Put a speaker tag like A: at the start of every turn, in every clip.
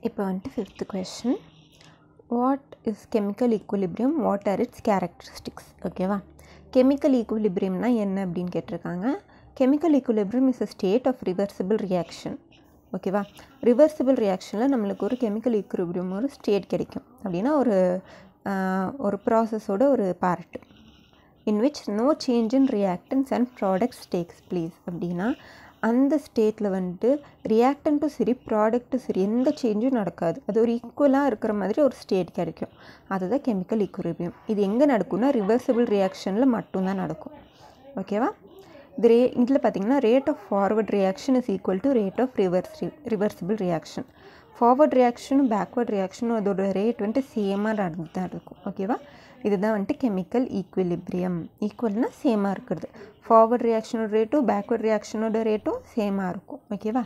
A: இப்போ வந்துட்டு fifth question, what is chemical equilibrium, what are its characteristics? ஓகேவா. Chemical ஈக்குலிபிரியம்னா என்ன அப்படின்னு கேட்டிருக்காங்க. Chemical equilibrium is a state of reversible reaction. ஓகேவா. ரிவர்சிபிள் ரியாக்ஷனில் நம்மளுக்கு ஒரு கெமிக்கல் ஈக்குலிபிரியம் ஒரு ஸ்டேட் கிடைக்கும் அப்படின்னா ஒரு ப்ராசஸோட ஒரு part in which no change in reactants and products takes place. அப்படின்னா அந்த ஸ்டேட்டில் வந்துட்டு ரியாக்டன்ட்டும் சரி ப்ராடக்ட்டும் சரி எந்த சேஞ்சும் நடக்காது. அது ஒரு ஈக்குவலாக இருக்கிற மாதிரி ஒரு ஸ்டேட் கிடைக்கும். அதுதான் கெமிக்கல் ஈக்குலிபிரியம். இது எங்கே நடக்கும்னா ரிவர்சிபிள் ரியாக்ஷனில் மட்டும்தான் நடக்கும். ஓகேவா. இதில் பார்த்திங்கன்னா rate of forward reaction is equal to rate of reversible reaction. Forward ரியாக்ஷனும் பேக்வர்ட் ரியாக்ஷனும் அதோட ரேட் வந்துட்டு சேமாக நடந்து தான் இருக்கும். ஓகேவா. இதுதான் வந்துட்டு கெமிக்கல் ஈக்குலிபிரியம். ஈக்குவல்னால் சேமாக இருக்கிறது. ஃபார்வர்ட் ரியாக்ஷனோட ரேட்டும் பேக்வர்ட் ரியாக்ஷனோட ரேட்டும் சேமாக இருக்கும். ஓகேவா.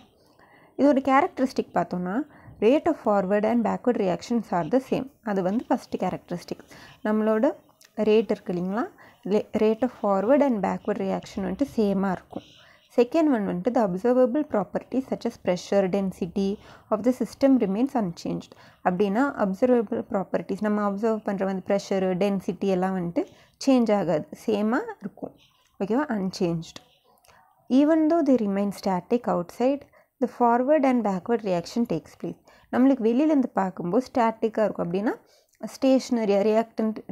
A: இது ஒரு கேரக்டரிஸ்டிக் பார்த்தோன்னா rate of forward and backward reactions are the same. அது வந்து ஃபஸ்ட்டு கேரக்டரிஸ்டிக். நம்மளோட ரேட் இருக்குது இல்லைங்களா, rate of forward and backward reaction வந்துட்டு சேமாக இருக்கும். செகண்ட் ஒன் வந்துட்டு the observable properties such as pressure, density of the system remains unchange. அப்படின்னா அப்சர்வபிள் ப்ராப்பர்ட்டிஸ் நம்ம அப்சர்வ் பண்ணுற வந்து ப்ரெஷரு, டென்சிட்டி எல்லாம் வந்துட்டு சேஞ்ச் ஆகாது, சேமாக இருக்கும். ஓகேவா. Unchanged. Even though they remain static outside the forward and backward reaction takes place. நம்மளுக்கு வெளியிலேருந்து பார்க்கும்போது ஸ்டாட்டிக்காக இருக்கும். அப்படின்னா ஸ்டேஷ்னரி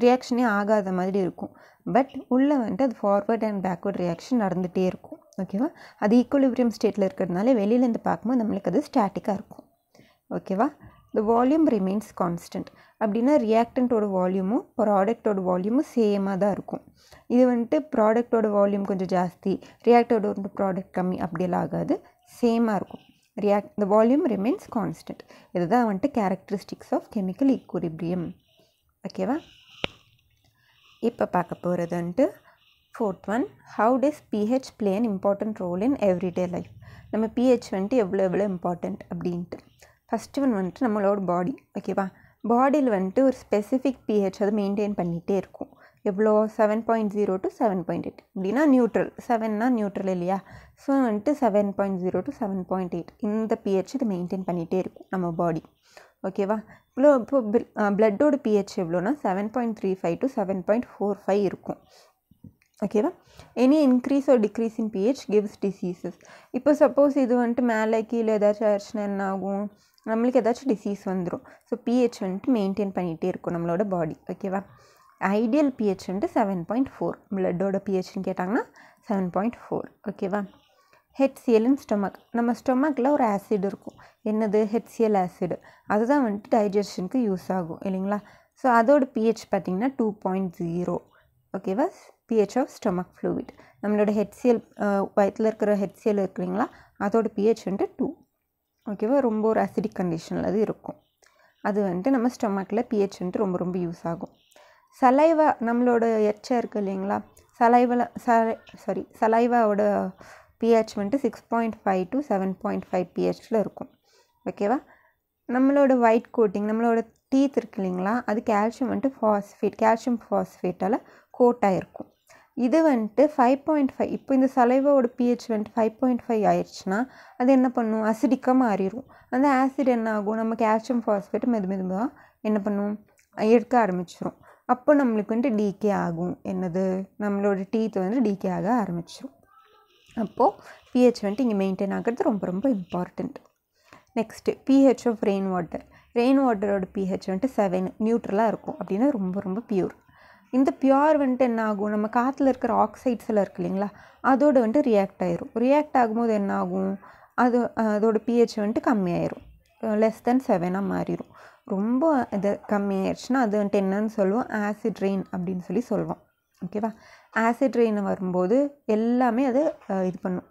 A: ரியாக்ஷனே ஆகாத மாதிரி இருக்கும். பட் உள்ளே வந்துட்டு அது ஃபார்வர்ட் அண்ட் பேக்வர்ட் ரியாக்ஷன் நடந்துகிட்டே இருக்கும். ஓகேவா. அது ஈக்குலிபிரியம் ஸ்டேட்டில் இருக்கிறதுனால வெளியிலேருந்து பார்க்கும்போது நம்மளுக்கு அது ஸ்டாட்டிக்காக இருக்கும். ஓகேவா. The volume remains constant. அப்படின்னா ரியாக்டண்ட்டோட வால்யூமும் ப்ராடக்டோட வால்யூமும் சேமாக தான் இருக்கும். இது வந்துட்டு ப்ராடக்டோட வால்யூம் கொஞ்சம் ஜாஸ்தி, ரியாக்டோட ப்ராடக்ட் கம்மி அப்படியெல்லாம் ஆகாது, சேமாக இருக்கும். The volume remains constant. இதுதான் வந்துட்டு கேரக்டரிஸ்டிக்ஸ் ஆஃப் கெமிக்கல் ஈக்குலிபிரியம். ஓகேவா. இப்போ பார்க்க போகிறது வந்துட்டு fourth one, how does pH play an important role in everyday life? நம்ம pH வந்துட்டு எவ்வளோ இம்பார்ட்டண்ட் அப்படின்ட்டு. ஃபஸ்ட்டு ஒன் வந்துட்டு நம்மளோட பாடி. ஓகேவா. பாடியில் வந்துட்டு ஒரு ஸ்பெசிஃபிக் pH அது மெயின்டைன் பண்ணிகிட்டே இருக்கும். எவ்வளோ 7.0 to 7.8 அப்படின்னா நியூட்ரல். 7னா நியூட்ரல் இல்லையா. ஸோ வந்துட்டு 7.0 to 7.8 இந்த pH இது மெயின்டைன் பண்ணிகிட்டே இருக்கும் நம்ம பாடி. ஓகேவா. இப்போ பிளட்டோட pH எவ்வளோனா 7.35 to 7.45 இருக்கும். ஓகேவா. Any increase R decrease in pH gives diseases. இப்போ சப்போஸ் இது வந்துட்டு மேலே கீழே ஏதாச்சும் ஆயிடுச்சுன்னா என்ன ஆகும், நம்மளுக்கு ஏதாச்சும் டிசீஸ் வந்துடும். ஸோ pH வந்துட்டு மெயின்டைன் பண்ணிகிட்டே இருக்கும் நம்மளோட பாடி. ஓகேவா. ஐடியல் pH வந்துட்டு 7.4. பிளட்டோட pHன்னு கேட்டாங்கன்னா 7.4. ஓகேவா. HCl இன் ஸ்டொமக். நம்ம ஸ்டொமக்கில் ஒரு ஆசிட் இருக்கும். என்னது, HCl ஆசிட். அதுதான் வந்துட்டு டைஜஷனுக்கு யூஸ் ஆகும் இல்லைங்களா. ஸோ அதோட pH பார்த்திங்கன்னா 2.0. ஓகேவா. pH of stomach fluid. நம்மளோட HCl வயிற்றில் இருக்கிற HCl இருக்கு இல்லைங்களா, அதோட pH வந்துட்டு 2. ஓகேவா. ரொம்ப ஒரு அசிடிக் கண்டிஷனில் அது இருக்கும். அது வந்துட்டு நம்ம ஸ்டொமக்கில் pH வந்துட்டு ரொம்ப யூஸ் ஆகும். சலைவா, நம்மளோட எச்சை இருக்குது இல்லைங்களா, சலைவாவோட pH வந்துட்டு 6.5 to 7.5 pHல இருக்கும். ஓகேவா. நம்மளோட ஒயிட் கோட்டிங், நம்மளோட டீத் இருக்கு இல்லைங்களா, அது கால்சியம் ஃபாஸ்ஃபேட்டால் கோட்டாக இருக்கும். இது வந்துட்டு 5.5. இப்போ இந்த சலைவாவோட pH வந்துட்டு 5.5 ஆயிடுச்சுன்னா அது என்ன பண்ணும், அசிடிக்காக மாறிடும். அந்த ஆசிட் என்ன ஆகும், நம்ம கால்சியம் ஃபாஸ்ஃபேட் மெதுவாக என்ன பண்ணும், எடுக்க ஆரம்பிச்சிடும். அப்போ நம்மளுக்கு வந்துட்டு டீகே ஆகும். என்னது, நம்மளோட டீத் வந்து டீகே ஆக ஆரம்பிச்சிடும். அப்போது pH வந்துட்டு இங்கே மெயின்டைன் ஆகிறது ரொம்ப important. Next pH of rain water. Rain வாட்டரோட pH வந்துட்டு 7 நியூட்ரலாக இருக்கும். அப்படின்னா ரொம்ப பியூர். இந்த பியூர் வந்துட்டு என்ன ஆகும், நம்ம காற்றுல இருக்கிற ஆக்சைட்ஸ் எல்லாம் இருக்குது இல்லைங்களா, அதோடு வந்துட்டு ரியாக்ட் ஆகிரும். ரியாக்ட் ஆகும்போது என்ன ஆகும், அதோட pH வந்துட்டு கம்மியாயிரும். லெஸ் தென் 7 மாறிடும். ரொம்ப இது கம்மியாயிடுச்சுன்னா அது வந்துட்டு என்னன்னு சொல்லுவோம், ஆசிட் ரெயின் அப்படின்னு சொல்லுவோம். ஓகேவா. ஆசிட் ரெயின் வரும்போது எல்லாமே அது இது பண்ணும்,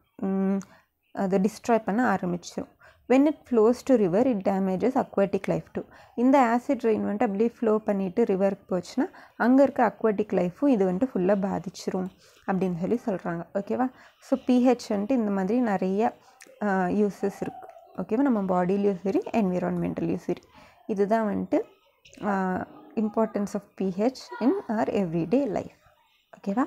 A: அதை டிஸ்ட்ராய் பண்ண ஆரம்பிச்சிடும். when it flows to river it damages aquatic life too. இந்த ஆசிட் ரெயின் வந்துட்டு அப்படியே ஃப்ளோ பண்ணிவிட்டு ரிவருக்கு போச்சுன்னா அங்கே இருக்க அக்வாட்டிக் லைஃப்பும் இது வந்துட்டு ஃபுல்லாக பாதிச்சிரும் அப்படின்னு சொல்கிறாங்க. ஓகேவா. ஸோ pH வந்துட்டு இந்த மாதிரி நிறைய யூஸஸ் இருக்குது. ஓகேவா. நம்ம பாடியிலையும் சரி என்விரான்மெண்டல்லையும் சரி. இதுதான் வந்துட்டு importance of pH in our everyday life. ஓகேவா.